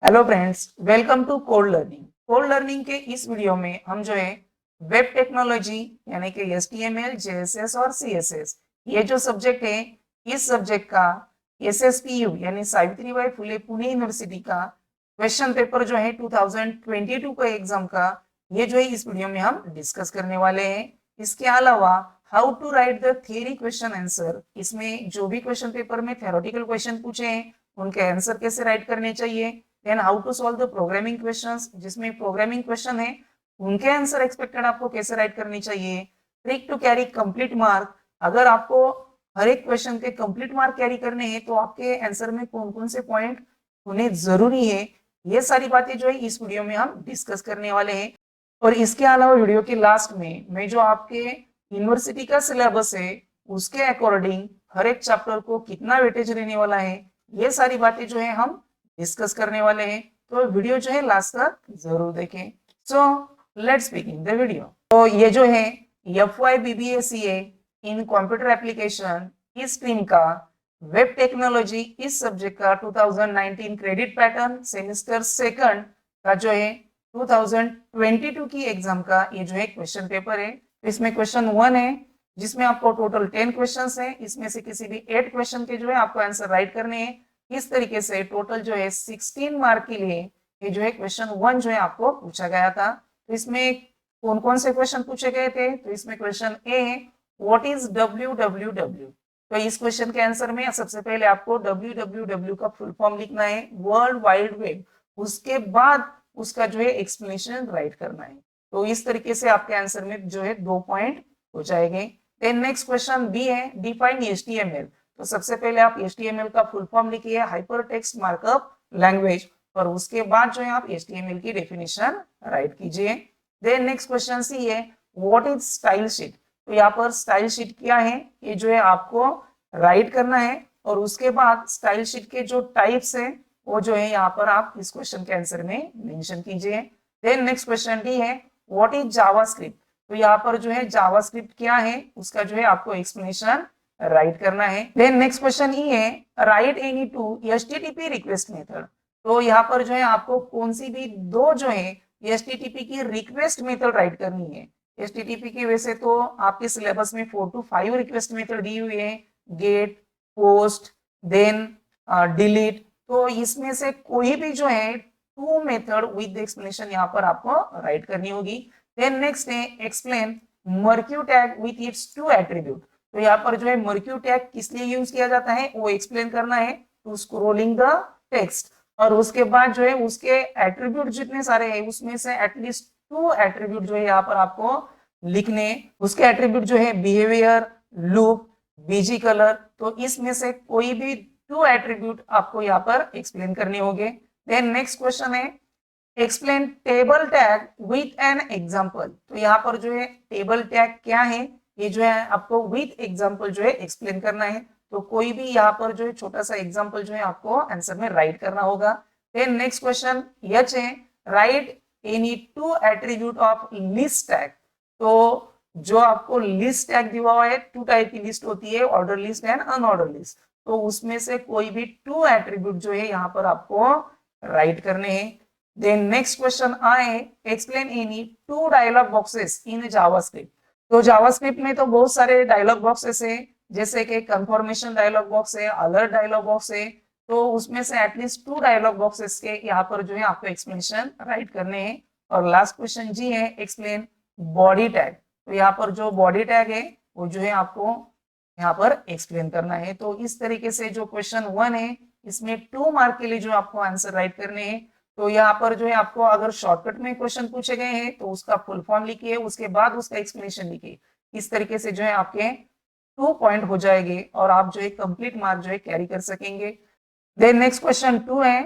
Hello friends, welcome to code learning. Code learning के इस video में हम जो है वेब टेक्नोलॉजी यानी कि HTML, JSS और CSS ये जो सब्जेक्ट है, इस सब्जेक्ट का SSPU यानी सावित्रीबाई फुले पुणे यूनिवर्सिटी का क्वेश्चन पेपर जो है 2022 का एग्जाम का ये जो है इस वीडियो में हम डिस्कस करने वाले हैं। इसके अलावा how to write the theory question answer, इसमें जो भी क्वेश्चन पेपर में थ्योरेटिकल क्वेश्चन पूछे हैं उनके आंसर कैसे राइट करने चाहिए, then how to solve the programming questions, जिसमें प्रोग्रामिंग क्वेश्चन है उनके आंसर एक्सपेक्टेड आपको कैसे राइट करनी चाहिए, trick to carry complete mark, अगर आपको हर एक क्वेश्चन के कंप्लीट मार्क कैरी करने हैं तो आपके आंसर में कौन कौन से पॉइंट होने जरूरी है, ये सारी बातें जो है इस वीडियो में हम डिस्कस करने वाले हैं। और इसके अलावा वीडियो के लास्ट में मैं जो आपके यूनिवर्सिटी का सिलेबस है उसके अकॉर्डिंग हर एक चैप्टर को कितना वेटेज रहने वाला है, ये सारी बातें जो है हम डिस्कस करने वाले हैं। तो वीडियो जो है लास्ट तक जरूर देखें। So let's begin the video. तो ये जो है FY BBA CA इन कंप्यूटर एप्लीकेशन इस स्ट्रीम का वेब टेक्नोलॉजी इस सब्जेक्ट का 2019 क्रेडिट पैटर्न सेमेस्टर सेकंड का जो है 2022 की एग्जाम का ये जो है क्वेश्चन पेपर है। तो इसमें क्वेश्चन 1 है जिसमें आपको टोटल 10 क्वेश्चंस है, इसमें से किसी भी 8 क्वेश्चन के जो है आपको आंसर राइट करने हैं। इस तरीके से टोटल जो है 16 मार्क के लिए ये जो है क्वेश्चन 1 जो है आपको पूछा गया था। तो इसमें कौन कौन से क्वेश्चन पूछे गए थे, तो इसमें क्वेश्चन ए है व्हाट इज WWW। तो इस क्वेश्चन के आंसर में सबसे पहले आपको WWW का फुल फॉर्म लिखना है, वर्ल्ड वाइड वेब, उसके बाद उसका जो है एक्सप्लेनेशन राइट करना है। तो इस तरीके से आपके आंसर में जो है 2 पॉइंट हो जाएंगे। देन नेक्स्ट क्वेश्चन बी है डिफाइन HTML। तो सबसे पहले आप HTML का फुल फॉर्म लिखिए, हाइपर टेक्स्ट मार्कअप लैंग्वेज, और उसके बाद जो है आप HTML की डेफिनेशन राइट कीजिए। देन नेक्स्ट क्वेश्चन सी है व्हाट इज स्टाइल शीट। तो यहाँ पर स्टाइल शीट क्या है ये जो है आपको राइट करना है, और उसके बाद स्टाइल शीट के जो टाइप्स है वो जो है यहाँ पर आप इस क्वेश्चन के आंसर में मेंशन कीजिए। देन नेक्स्ट क्वेश्चन डी है व्हाट इज जावास्क्रिप्ट। तो यहाँ पर जो है जावास्क्रिप्ट क्या है उसका जो है आपको एक्सप्लेनेशन राइट करना है। देन नेक्स्ट क्वेश्चन ई है right any two HTTP request method. तो यहाँ पर जो है आपको कौन सी भी दो जो है HTTP की रिक्वेस्ट मेथड राइट करनी है। HTTP की वैसे तो आपके सिलेबस में 4 to 5 रिक्वेस्ट मेथड दी हुई है, गेट, पोस्ट, देन डिलीट। तो इसमें से कोई भी जो है 2 मेथड विद एक्सप्लेनेशन यहाँ पर आपको राइट करनी होगी। देन नेक्स्ट है explain marquee tag with its 2 attribute. तो यहाँ पर जो है मर्क्यू टैग किस लिए यूज किया जाता है वो एक्सप्लेन करना है, टू स्क्रोलिंग द टेक्स्ट, और उसके बाद जो है उसके एट्रीब्यूट जितने सारे हैं उसमें से एटलीस्ट 2 एट्रीब्यूट जो है यहाँ पर आपको लिखने। उसके एट्रीब्यूट जो है बिहेवियर, लुक, बीजी कलर, तो इसमें से कोई भी 2 एट्रीब्यूट आपको यहाँ पर एक्सप्लेन करने होंगे। देन नेक्स्ट क्वेश्चन है explain table tag with an example. तो यहाँ पर जो है टेबल टैग क्या है ये जो है आपको विथ एग्जाम्पल जो है एक्सप्लेन करना है। तो कोई भी यहाँ पर जो है छोटा सा एग्जाम्पल जो है आपको आंसर में राइट करना होगा। देन नेक्स्ट क्वेश्चन एच है right any 2 attribute of list tag. तो जो आपको लिस्ट टैग दिया हुआ है 2 टाइप की लिस्ट होती है, order list and unordered list, तो उसमें से कोई भी 2 एट्रीब्यूट जो है यहाँ पर आपको राइट करने हैं। देन नेक्स्ट क्वेश्चन आए explain any 2 dialog boxes in JavaScript. तो जावास्क्रिप्ट में तो बहुत सारे डायलॉग बॉक्सेस है, जैसे कि कंफर्मेशन डायलॉग बॉक्स है, अलर्ट डायलॉग बॉक्स है, तो उसमें से एटलीस्ट 2 डायलॉग बॉक्सेस के यहाँ पर जो है आपको एक्सप्लेनेशन राइट करने हैं। और लास्ट क्वेश्चन जी है एक्सप्लेन बॉडी टैग। तो यहाँ पर जो बॉडी टैग है वो जो है आपको यहाँ पर एक्सप्लेन करना है। तो इस तरीके से जो क्वेश्चन 1 है इसमें 2 मार्क के लिए जो आपको आंसर राइट करने हैं। तो यहाँ पर जो है आपको अगर शॉर्टकट में क्वेश्चन पूछे गए हैं तो उसका फुल फॉर्म लिखिए, उसके बाद उसका एक्सप्लेनेशन लिखिए। इस तरीके से जो है आपके 2 पॉइंट हो जाएंगे और आप जो है कंप्लीट मार्क जो है कैरी कर सकेंगे। देन नेक्स्ट क्वेश्चन 2 है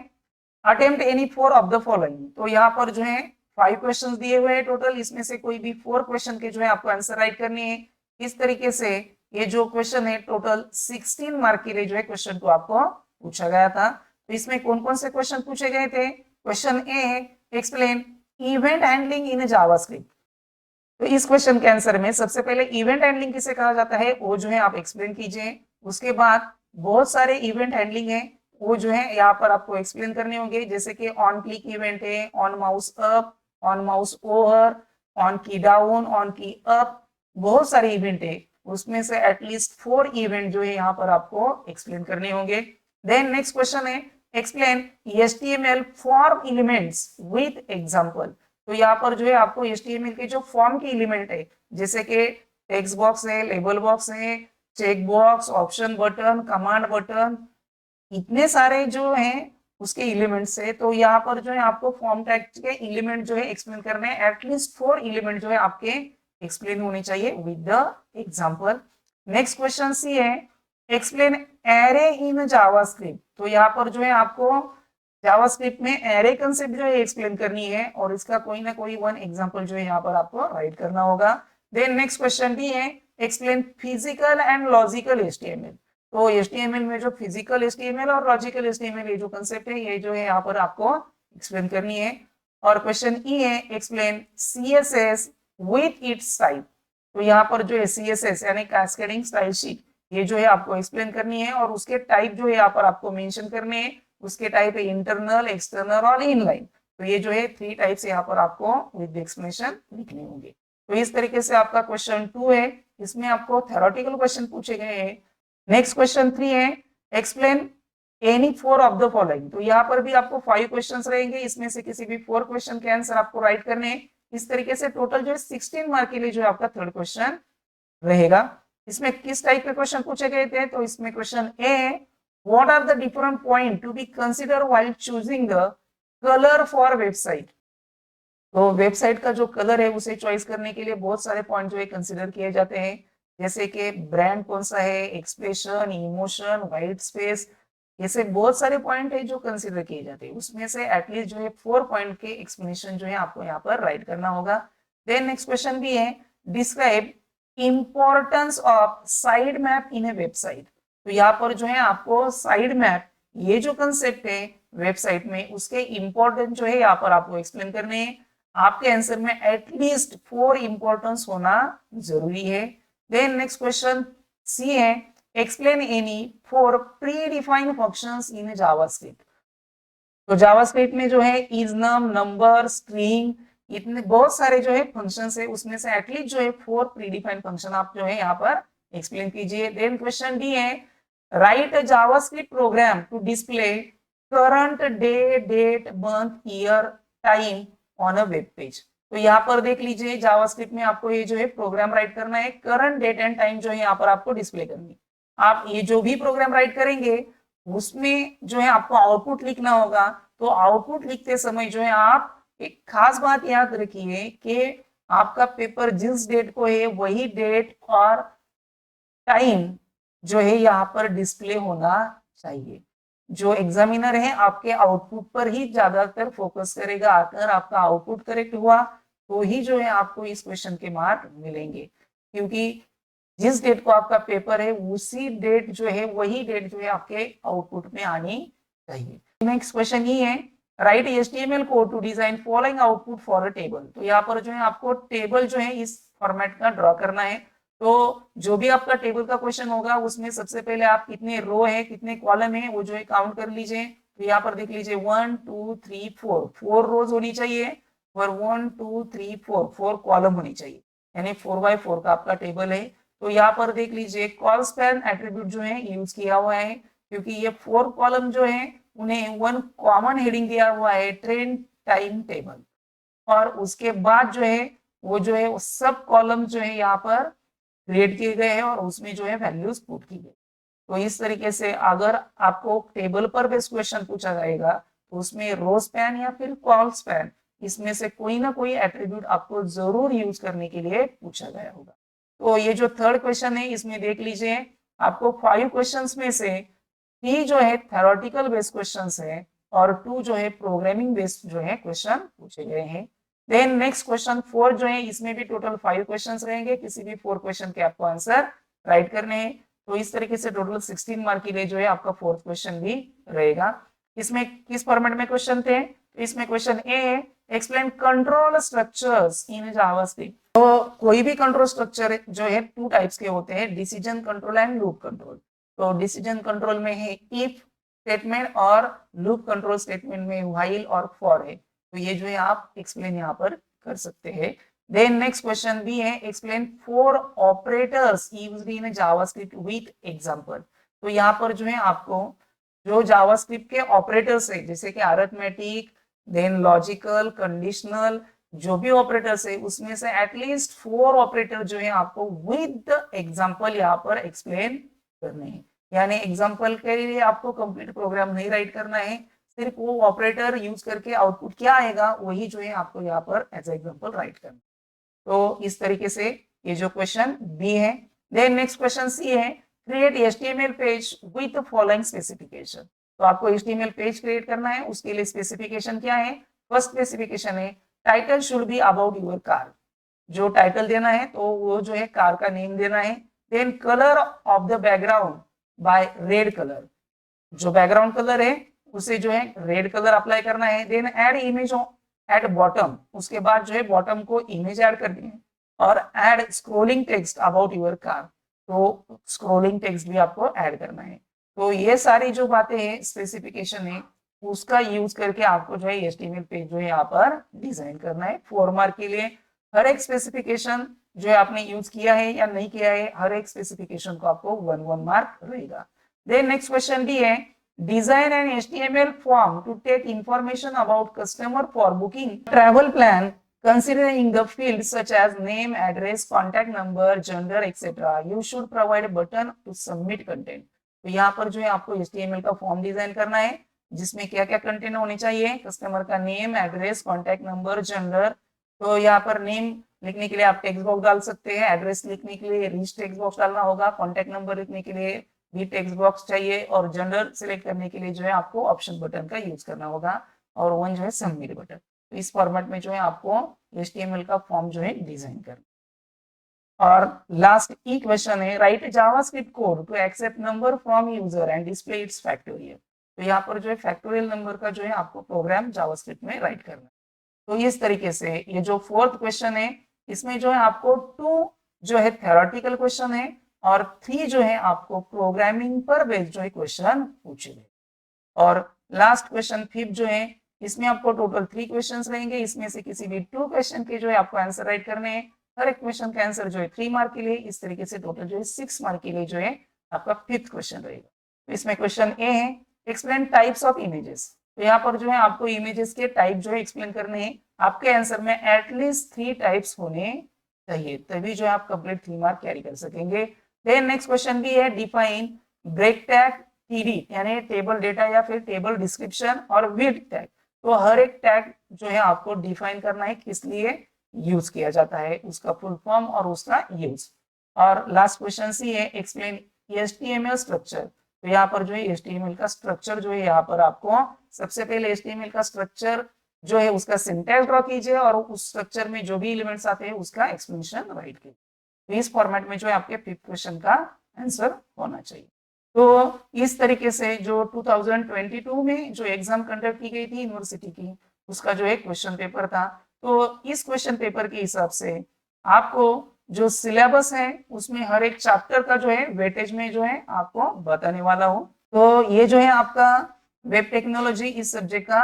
attempt any 4 of the following. तो यहाँ पर जो है 5 क्वेश्चन दिए हुए हैं टोटल, इसमें से कोई भी 4 क्वेश्चन के जो है आपको आंसर राइट करने हैं। इस तरीके से ये जो क्वेश्चन है टोटल 16 मार्क के लिए जो है क्वेश्चन को आपको पूछा गया था। तो इसमें कौन कौन से क्वेश्चन पूछे गए थे, क्वेश्चन ए है explain event handling in JavaScript. तो इस क्वेश्चन के आंसर में सबसे पहले इवेंट हैंडलिंग किसे कहा जाता है वो जो है आप एक्सप्लेन कीजिए। उसके बाद बहुत सारे इवेंट हैंडलिंग है वो जो है यहाँ पर आपको एक्सप्लेन करने होंगे, जैसे कि ऑन क्लिक इवेंट है, on mouse up, on mouse over, on की डाउन, ऑन की अप, बहुत सारे इवेंट है, उसमें से एटलीस्ट 4 इवेंट जो है यहाँ पर आपको एक्सप्लेन करने होंगे। देन नेक्स्ट क्वेश्चन है explain HTML form elements with example. तो यहाँ पर जो है आपको HTML के जो फॉर्म के एलिमेंट है, जैसे कि टेक्स्ट बॉक्स है, लेबल बॉक्स है, check box, option button, command button, इतने सारे जो हैं उसके एलिमेंट्स है। तो यहाँ पर जो है आपको फॉर्म टैग के एलिमेंट जो है एक्सप्लेन करने हैं, एटलीस्ट 4 एलिमेंट जो है आपके एक्सप्लेन होने चाहिए with the example. Next question C है एक्सप्लेन एरे इन जावास्क्रिप्ट। तो यहाँ पर जो है आपको जावास्क्रिप्ट में एरे कंसेप्ट जो है एक्सप्लेन करनी है और इसका कोई ना कोई वन एग्जांपल जो है यहाँ पर आपको राइट करना होगा। देन नेक्स्ट क्वेश्चन भी है explain physical and logical HTML। तो HTML में जो फिजिकल HTML और लॉजिकल HTML ये जो कंसेप्ट है ये जो है यहाँ पर आपको एक्सप्लेन करनी है। और क्वेश्चन ई है explain CSS with its type. तो यहाँ पर जो है CSS यानी कैस्केडिंग स्टाइल शीट ये जो है आपको एक्सप्लेन करनी है और उसके टाइप जो है यहाँ पर आपको मेंशन करने हैं। उसके टाइप है इंटरनल, एक्सटर्नल और इनलाइन। तो ये जो है 3 टाइप्स यहाँ पर आपको विद एक्सप्लेनेशन लिखने होंगे। तो इस तरीके से आपका क्वेश्चन 2 है, इसमें आपको थ्योरेटिकल क्वेश्चन पूछे गए हैं। नेक्स्ट क्वेश्चन 3 है explain any 4 of the following. तो यहाँ पर भी आपको 5 क्वेश्चंस रहेंगे, इसमें से किसी भी 4 क्वेश्चन के आंसर आपको राइट करने हैं। इस तरीके से टोटल जो है 16 मार्क के लिए जो है आपका थर्ड क्वेश्चन रहेगा। इसमें किस टाइप के क्वेश्चन पूछे गए थे, तो इसमें question A what are the different point to be consider while choosing the colour for website. तो वेबसाइट का जो कलर है उसे चॉइस करने के लिए बहुत सारे पॉइंट जो है कंसीडर किए जाते हैं, जैसे कि ब्रांड कौन सा है, एक्सप्रेशन, इमोशन, व्हाइट स्पेस, ऐसे बहुत सारे पॉइंट है जो कंसीडर किए जाते हैं। उसमें से एटलीस्ट जो है 4 पॉइंट के एक्सप्लेनेशन जो है आपको यहाँ पर राइट करना होगा। देन नेक्स्ट क्वेश्चन भी है describe importance of side map in A website. तो यहाँ पर जो है आपको साइड मैप ये जो कंसेप्ट है वेबसाइट में उसके इंपॉर्टेंस जो है यहाँ पर आपको एक्सप्लेन करने हैं। आपके आंसर में एटलीस्ट 4 इंपॉर्टेंस होना जरूरी है। देन नेक्स्ट क्वेश्चन सी है explain any 4 pre defined functions in JavaScript. तो जावास्क्रिप्ट में जो है इजनम, नंबर, स्ट्रिंग, इतने बहुत सारे जो है फंक्शंस है, उसमें से एटलीस्ट जो है 4 प्री डिफाइंड फंक्शन आप जो है यहाँ पर एक्सप्लेन कीजिए। देन क्वेश्चन डी है write a JavaScript program to display current day, date, month, year, time on a web page. तो यहाँ पर देख लीजिए जावास्क्रिप्ट में आपको ये जो है प्रोग्राम राइट करना है, करंट डेट एंड टाइम जो है यहाँ पर आपको डिस्प्ले करनी है। आप ये जो भी प्रोग्राम राइट करेंगे उसमें जो है आपको आउटपुट लिखना होगा। तो आउटपुट लिखते समय जो है आप एक खास बात याद रखिए कि आपका पेपर जिस डेट को है वही डेट और टाइम जो है यहाँ पर डिस्प्ले होना चाहिए। जो एग्जामिनर है आपके आउटपुट पर ही ज्यादातर फोकस करेगा। अगर आपका आउटपुट करेक्ट हुआ तो ही जो है आपको इस क्वेश्चन के मार्क मिलेंगे, क्योंकि जिस डेट को आपका पेपर है उसी डेट जो है वही डेट जो है आपके आउटपुट में आनी चाहिए। नेक्स्ट क्वेश्चन ये है write HTML code to design following output for a table. तो यहाँ पर जो है आपको टेबल जो है इस फॉर्मेट का ड्रॉ करना है। तो जो भी आपका टेबल का क्वेश्चन होगा उसमें सबसे पहले आप कितने रो है कितने कॉलम है वो जो है काउंट कर लीजिए। तो यहाँ पर देख लीजिए 1 2 3 4 4 रोज होनी चाहिए और 1 2 3 4 4 कॉलम होनी चाहिए, यानी 4x4 का आपका टेबल है। तो यहाँ पर देख लीजिए कॉल स्पैन एट्रीब्यूट जो है यूज किया हुआ है, क्योंकि ये 4 कॉलम जो है उन्हें वन कॉमन हेडिंग दिया हुआ है ट्रेंड टाइम टेबल, और उसके बाद जो है वो जो है सब कॉलम जो है यहाँ पर क्रिएट किए गए हैं और उसमें जो है वैल्यूज पुट की गई। तो इस तरीके से अगर आपको टेबल पर बेस्ड क्वेश्चन पूछा जाएगा तो उसमें रो स्पैन या फिर कॉल स्पैन इसमें से कोई ना कोई एट्रीब्यूट आपको जरूर यूज करने के लिए पूछा गया होगा। तो ये जो थर्ड क्वेश्चन है इसमें देख लीजिए आपको 5 क्वेश्चंस में से 3 जो है थ्योरेटिकल बेस्ड क्वेश्चंस है और 2 जो है प्रोग्रामिंग बेस्ड जो है क्वेश्चन पूछे गए हैं। देन नेक्स्ट क्वेश्चन 4 जो है इसमें भी टोटल 5 क्वेश्चंस रहेंगे, किसी भी 4 क्वेश्चन के आपको आंसर राइट करने हैं। तो इस तरीके से टोटल 16 मार्क के लिए जो है आपका फोर्थ क्वेश्चन भी रहेगा। इसमें किस फॉर्मेट में क्वेश्चन थे, तो इसमें क्वेश्चन ए है explain control structures in JavaScript. तो कोई भी कंट्रोल स्ट्रक्चर जो है 2 टाइप्स के होते हैं, decision control and loop control. तो डिसीजन कंट्रोल में है इफ, स्टेटमेंट और लूप कंट्रोल स्टेटमेंट में व्हाइल और फॉर है, तो ये जो है आप एक्सप्लेन यहाँ पर कर सकते हैं। देन नेक्स्ट क्वेश्चन भी है, explain 4 operators used in JavaScript with example. तो यहाँ पर जो है आपको जो जावास्क्रिप्ट के ऑपरेटर्स है जैसे कि अरिथमेटिक, देन लॉजिकल, कंडीशनल, जो भी ऑपरेटर्स है उसमें से एटलीस्ट 4 ऑपरेटर जो है आपको विद एग्जांपल यहाँ पर एक्सप्लेन करने हैं। यानी एग्जांपल के लिए आपको कंप्लीट प्रोग्राम नहीं राइट करना है, सिर्फ वो ऑपरेटर यूज करके आउटपुट क्या आएगा वही जो है आपको यहाँ पर एज एग्जांपल राइट करना। तो इस तरीके से ये जो क्वेश्चन बी है। देन नेक्स्ट क्वेश्चन सी है, create HTML page with following specification. तो आपको एचटीएमएल पेज क्रिएट करना है, उसके लिए स्पेसिफिकेशन क्या है? फर्स्ट स्पेसिफिकेशन है title should be about your car. जो टाइटल देना है तो वो जो है कार का नेम देना है। Then colour of the background by red colour, जो बैकग्राउंड कलर है उसे जो है रेड कलर अप्लाई करना है। Then add image at bottom, उसके बाद जो है बॉटम को इमेज ऐड करनी है। और add scrolling text about your car, तो स्क्रोलिंग टेक्स्ट भी आपको ऐड करना है। तो ये सारी जो बातें हैं स्पेसिफिकेशन है उसका यूज करके आपको जो है एचटीएमएल पेज जो है यहाँ पर डिजाइन करना है। 4 मार्क के लिए हर एक स्पेसिफिकेशन जो है आपने यूज किया है या नहीं किया है, हर एक स्पेसिफिकेशन को आपको 1 मार्क रहेगा। देन नेक्स्ट क्वेश्चन भी है, design an HTML form to take information about customer for booking travel plan considering the fields such as name, address, contact number, gender, etc. You should provide a button to submit content. तो यहाँ पर जो है आपको HTML का form design करना है जिसमें क्या क्या कंटेंट होने चाहिए, कस्टमर का name, address, contact number, gender. तो यहाँ पर नेम लिखने के लिए आप टेक्स्ट बॉक्स डाल सकते हैं, एड्रेस लिखने के लिए रिच टेक्स्ट बॉक्स डालना होगा, कॉन्टैक्ट नंबर लिखने के लिए भी टेक्स्ट बॉक्स चाहिए और जेंडर सिलेक्ट करने के लिए जो है आपको ऑप्शन बटन का यूज करना होगा और वन जो है सबमिट बटन। तो इस फॉर्मेट में जो है आपको HTML का फॉर्म जो है डिजाइन करना। और लास्ट ई क्वेश्चन है, write JavaScript code to accept number from user and display its factorial. तो यहाँ पर जो है फैक्टोरियल नंबर का जो है आपको प्रोग्राम जावास्क्रिप्ट में राइट करना है। तो इस तरीके से ये जो 4th क्वेश्चन है इसमें जो है आपको 2 जो है थ्योरेटिकल क्वेश्चन है और 3 जो है आपको प्रोग्रामिंग पर बेस्ड जो है क्वेश्चन पूछे गए। और लास्ट क्वेश्चन 5th जो है इसमें आपको टोटल 3 क्वेश्चंस रहेंगे, इसमें से किसी भी 2 क्वेश्चन के जो है आपको आंसर राइट करने हैं। हर एक क्वेश्चन का आंसर जो है 3 मार्क के लिए, इस तरीके से टोटल जो है 6 मार्क के लिए जो है आपका 5th क्वेश्चन रहेगा। तो इसमें क्वेश्चन ए है, एक्सप्लेन टाइप्स ऑफ इमेजेस। तो यहाँ पर जो है आपको इमेजेस के टाइप जो है एक्सप्लेन करने हैं। आपके आंसर में एटलीस्ट 3 टाइप्स होने चाहिए, तभी जो है आप कंप्लीट 3 मार्क कैरी कर सकेंगे। देन नेक्स्ट क्वेश्चन भी है, डिफाइन ब्रेक टैग, टीडी यानी टेबल डेटा या फिर टेबल डिस्क्रिप्शन, और विड टैग। तो हर एक टैग जो है आपको डिफाइन करना है किस लिए यूज किया जाता है, उसका फुल फॉर्म और उसका यूज। और लास्ट क्वेश्चन सी है, एक्सप्लेन HTML स्ट्रक्चर। तो यहाँ पर जो है HTML का स्ट्रक्चर जो है यहाँ पर आपको सबसे पहले HTML का स्ट्रक्चर जो है उसका सिंटैक्स ड्रॉ कीजिए और उस स्ट्रक्चर में जो भी एलिमेंट्स आते हैं उसका एक्सप्लेनेशन राइट कीजिए। तो इस फॉर्मेट में जो है आपके 5th क्वेश्चन का आंसर होना चाहिए। तो इस तरीके से जो 2022 में जो एग्जाम कंडक्ट की गई थी यूनिवर्सिटी की, उसका जो है क्वेश्चन पेपर था। तो इस क्वेश्चन पेपर के हिसाब से आपको जो सिलेबस है उसमें हर एक चैप्टर का जो है वेटेज में जो है आपको बताने वाला हूँ। तो ये जो है आपका वेब टेक्नोलॉजी इस सब्जेक्ट का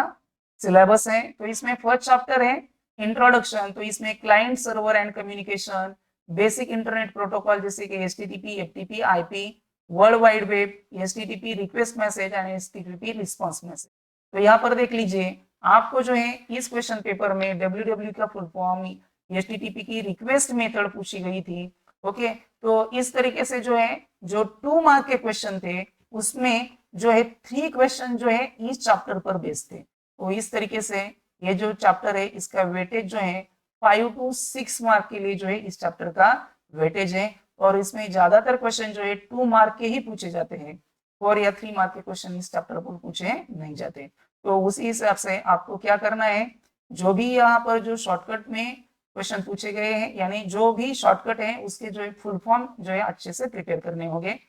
सिलेबस है। तो इसमें फर्स्ट चैप्टर है इंट्रोडक्शन, तो इसमें client server and communication, basic internet protocol जैसे कि HTTP, FTP, IP, world wide web, HTTP request message and HTTP response message. तो यहाँ पर देख लीजिए आपको जो है इस क्वेश्चन पेपर में WWW का फुल फॉर्म, HTTP की रिक्वेस्ट मेथड पूछी गई थी। ओके, तो इस तरीके से जो है जो 2 मार्क के क्वेश्चन थे उसमें जो है 3 क्वेश्चन जो है इस चैप्टर पर बेस्ड थे। तो इस तरीके से ये जो चैप्टर है इसका वेटेज जो है 5 to 6 मार्क के लिए जो है इस चैप्टर का वेटेज है। और इसमें ज्यादातर क्वेश्चन जो है 2 मार्क के ही पूछे जाते हैं, 4 या 3 मार्क के क्वेश्चन इस चैप्टर पर पूछे नहीं जाते। तो उसी हिसाब से आपको क्या करना है, जो भी यहाँ पर जो शॉर्टकट में क्वेश्चन पूछे गए हैं यानी जो भी शॉर्टकट है उसके जो है फुल फॉर्म जो है अच्छे से प्रिपेयर करने होंगे।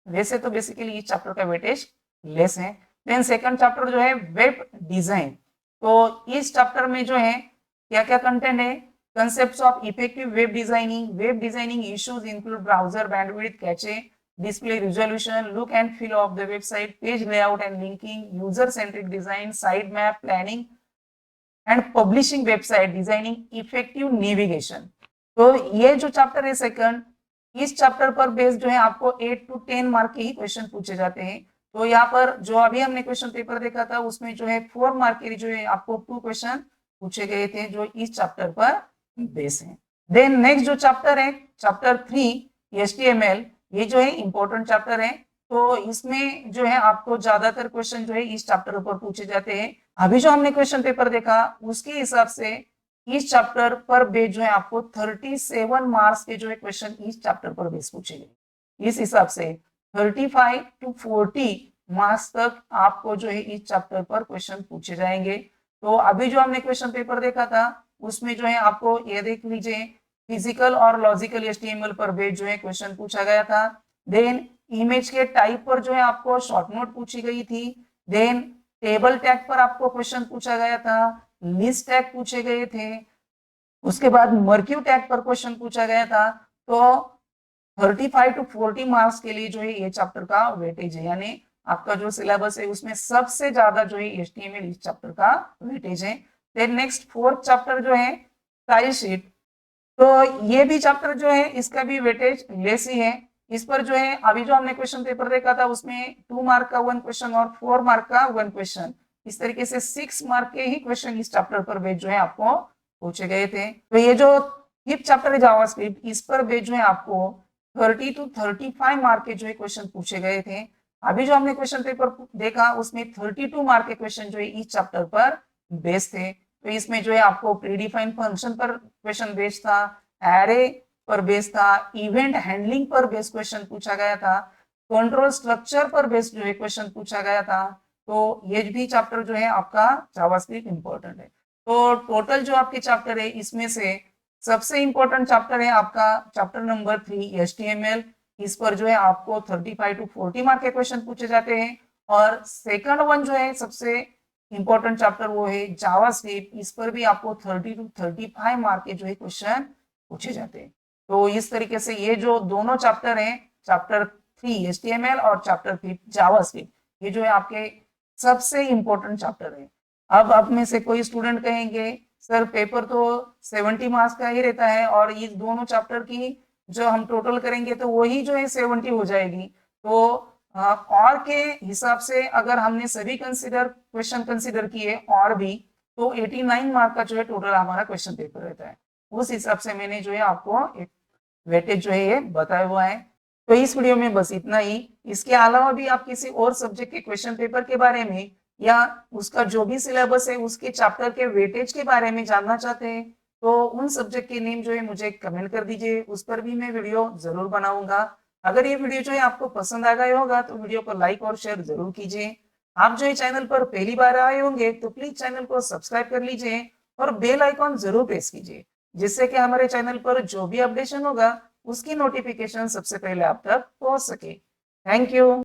वैसे तो बेसिकली इस चैप्टर का वेटेज लेस है। देन सेकंड चैप्टर जो है वेब डिजाइन। तो इस चैप्टर में जो है क्या क्या कंटेंट है, concepts of effective web designing, web designing issues include browser bandwidth, cache, display resolution, look and feel of the website, page layout and linking, user centric design, sitemap, planning and publishing website, designing effective navigation। तो ये जो chapter है second, इस chapter पर based जो है आपको 8 to 10 mark के ही क्वेश्चन पूछे जाते हैं। तो यहाँ पर जो अभी हमने क्वेश्चन पेपर देखा था उसमें जो है 4 मार्क के जो है आपको 2 क्वेश्चन पूछे गए थे जो इस चैप्टर पर बेस है। देन नेक्स्ट जो चैप्टर है चैप्टर 3 HTML, ये जो है इंपॉर्टेंट चैप्टर है। तो इसमें जो है आपको ज्यादातर क्वेश्चन जो है इस चैप्टर पर पूछे जाते हैं। अभी जो हमने क्वेश्चन पेपर देखा उसके हिसाब से इस चैप्टर पर बेस जो है आपको 37 मार्क्स के जो है क्वेश्चन इस चैप्टर पर बेस पूछे गए। इस हिसाब से 35 to 40 मार्क्स तक आपको जो है इस चैप्टर पर क्वेश्चन पूछे जाएंगे। तो अभी जो हमने क्वेश्चन पेपर देखा था उसमें जो है आपको ये देख लीजिए फिजिकल और लॉजिकल HTML पर बेस जो है क्वेश्चन पूछा गया था। देन इमेज के टाइप पर जो है आपको शॉर्ट नोट पूछी गई थी। देन टेबल टैग पर आपको क्वेश्चन पूछा गया था, लिस्ट टैग पूछे गए थे, उसके बाद मर्क्यू टैग पर क्वेश्चन पूछा गया था। तो 35 to 40 मार्क्स के लिए जो है ये चैप्टर का वेटेज है, यानी आपका जो सिलेबस है उसमें सबसे ज्यादा जो है HTML इस चैप्टर का वेटेज है। देन नेक्स्ट फोर्थ चैप्टर जो है स्टाइल शीट, तो ये भी चैप्टर जो है इसका भी वेटेज लेस ही है। इस पर जो है अभी जो हमने क्वेश्चन पेपर देखा था उसमें 2 मार्क का 1 क्वेश्चन और 4 मार्क का 1 क्वेश्चन, इस तरीके से 6 मार्क के ही क्वेश्चन इस चैप्टर पर बेस्ड जो है आपको पूछे गए थे। तो ये जो फिफ्थ चैप्टर है जावास्क्रिप्ट, इस पर बेस्ड जो है आपको 30 to 35 मार्क के जो है क्वेश्चन पूछे गए थे। अभी जो हमने क्वेश्चन पेपर देखा उसमें 32 मार्क के क्वेश्चन जो है इस चैप्टर पर बेस्ड थे। तो इसमें जो है आपको प्रीडिफाइंड फंक्शन पर क्वेश्चन बेस्ड था, एरे पर बेस्ड था, इवेंट हैंडलिंग पर बेस्ड क्वेश्चन पूछा गया था, कंट्रोल स्ट्रक्चर पर बेस्ड जो है क्वेश्चन पूछा गया था। तो ये भी चैप्टर जो है आपका जावास्क्रिप्ट इंपॉर्टेंट है। तो टोटल जो आपके चैप्टर है इसमें से सबसे इंपॉर्टेंट चैप्टर है आपका चैप्टर नंबर 3 HTML। इस पर जो है आपको 35 to 40 मार्क के क्वेश्चन पूछे जाते हैं। और सेकंड वन जो है सबसे इंपॉर्टेंट चैप्टर वो है जावास्क्रिप्ट, इस पर भी आपको 30 to 35 मार्क के जो है क्वेश्चन पूछे जाते हैं। तो इस तरीके से ये जो दोनों चैप्टर हैं, चैप्टर 3 HTML और चैप्टर 5 जावास्क्रिप्ट, ये जो है आपके सबसे इंपॉर्टेंट चैप्टर है। अब आप में से कोई स्टूडेंट कहेंगे सर पेपर तो 70 मार्क्स का ही रहता है और ये दोनों चैप्टर की जो हम टोटल करेंगे तो वही जो है 70 हो जाएगी। तो और के हिसाब से अगर हमने सभी क्वेश्चन कंसिडर किए और भी तो 89 मार्क का जो है टोटल हमारा क्वेश्चन पेपर रहता है। उस हिसाब से मैंने जो है आपको एक वेटेज जो है ये बताया हुआ है। तो इस वीडियो में बस इतना ही। इसके अलावा भी आप किसी और सब्जेक्ट के क्वेश्चन पेपर के बारे में या उसका जो भी सिलेबस है उसके चैप्टर के वेटेज के बारे में जानना चाहते हैं तो उन सब्जेक्ट के नेम जो है मुझे कमेंट कर दीजिए, उस पर भी मैं वीडियो जरूर बनाऊंगा। अगर ये वीडियो जो है आपको पसंद आ गया होगा तो वीडियो को लाइक और शेयर जरूर कीजिए। आप जो है चैनल पर पहली बार आए होंगे तो प्लीज चैनल को सब्सक्राइब कर लीजिए और बेल आइकॉन जरूर प्रेस कीजिए, जिससे कि हमारे चैनल पर जो भी अपडेशन होगा उसकी नोटिफिकेशन सबसे पहले आप तक पहुंच सके। Thank you.